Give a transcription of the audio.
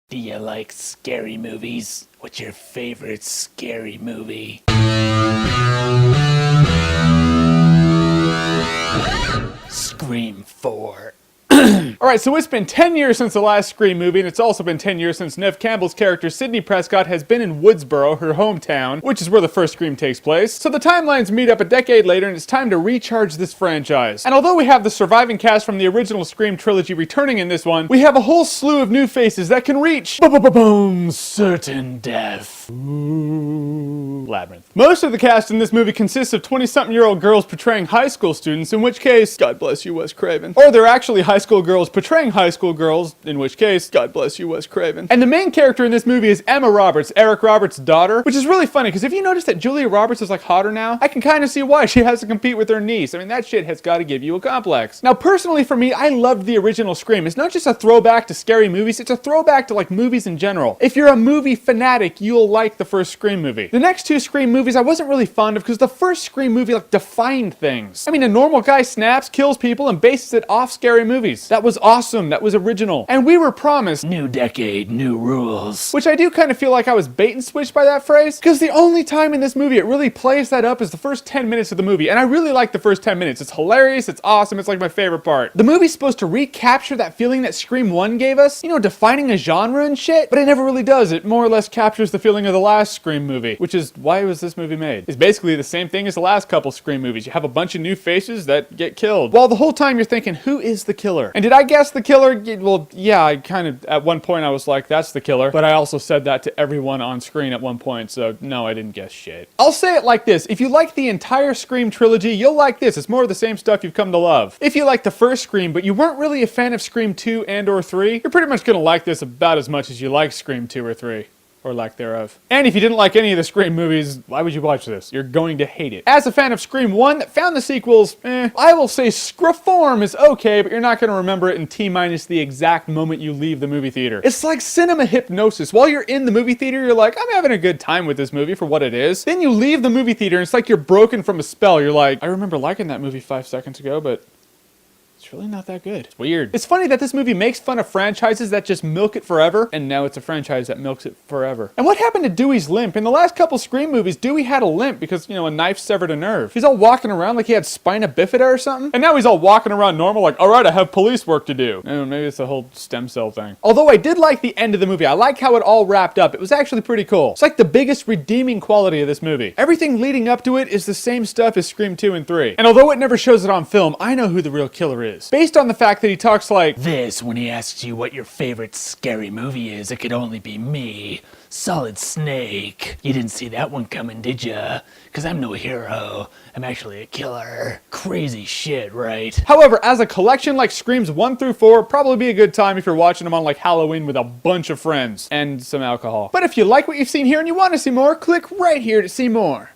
Do you like scary movies? What's your favorite scary movie? Scream 4. Alright, so it's been 10 years since the last Scream movie, and it's also been 10 years since Neve Campbell's character Sidney Prescott has been in Woodsboro, her hometown, which is where the first Scream takes place. So the timelines meet up a decade later, and it's time to recharge this franchise. And although we have the surviving cast from the original Scream trilogy returning in this one, we have a whole slew of new faces that can reach boom, certain death. Ooh. Labyrinth. Most of the cast in this movie consists of 20-something-year-old girls portraying high school students, in which case, God bless you, Wes Craven. Or they're actually high school girls portraying high school girls, in which case, God bless you, Wes Craven. And the main character in this movie is Emma Roberts, Eric Roberts' daughter, which is really funny, because if you notice that Julia Roberts is like hotter now, I can kind of see why. She has to compete with her niece. I mean, that shit has got to give you a complex. Now, personally for me, I loved the original Scream. It's not just a throwback to scary movies, it's a throwback to like movies in general. If you're a movie fanatic, you'll like the first Scream movie. The next two Scream movies I wasn't really fond of because the first Scream movie like defined things. I mean, a normal guy snaps, kills people, and bases it off scary movies. That was awesome. That was original. And we were promised new decade, new rules. Which I do kind of feel like I was bait and switched by that phrase, because the only time in this movie it really plays that up is the first 10 minutes of the movie, and I really like the first 10 minutes. It's hilarious, it's awesome, it's like my favorite part. The movie's supposed to recapture that feeling that Scream 1 gave us, you know, defining a genre and shit, but it never really does. It more or less captures the feeling of the last Scream movie, which is why was this movie made? It's basically the same thing as the last couple Scream movies. You have a bunch of new faces that get killed, while the whole time you're thinking, who is the killer? And did I guess the killer? Well, yeah, I kind of, at one point I was like, that's the killer, but I also said that to everyone on screen at one point, so no, I didn't guess shit. I'll say it like this, if you like the entire Scream trilogy, you'll like this. It's more of the same stuff you've come to love. If you like the first Scream, but you weren't really a fan of Scream 2 and or 3, you're pretty much gonna like this about as much as you like Scream 2 or 3. Or lack thereof. And if you didn't like any of the Scream movies, why would you watch this? You're going to hate it. As a fan of Scream 1 that found the sequels, I will say Scream is okay, but you're not going to remember it in T-minus the exact moment you leave the movie theater. It's like cinema hypnosis. While you're in the movie theater, you're like, I'm having a good time with this movie for what it is. Then you leave the movie theater and it's like you're broken from a spell. You're like, I remember liking that movie 5 seconds ago, but it's really not that good. It's weird. It's funny that this movie makes fun of franchises that just milk it forever, and now it's a franchise that milks it forever. And what happened to Dewey's limp? In the last couple Scream movies, Dewey had a limp because, you know, a knife severed a nerve. He's all walking around like he had spina bifida or something, and now he's all walking around normal like, alright, I have police work to do. And maybe it's the whole stem cell thing. Although I did like the end of the movie. I like how it all wrapped up. It was actually pretty cool. It's like the biggest redeeming quality of this movie. Everything leading up to it is the same stuff as Scream 2 and 3. And although it never shows it on film, I know who the real killer is. Based on the fact that he talks like this when he asks you what your favorite scary movie is. It could only be me, Solid Snake. You didn't see that one coming, did ya? Because I'm no hero. I'm actually a killer. Crazy shit, right? However, as a collection like Screams 1 through 4, probably be a good time if you're watching them on like Halloween with a bunch of friends and some alcohol. But if you like what you've seen here and you want to see more, click right here to see more.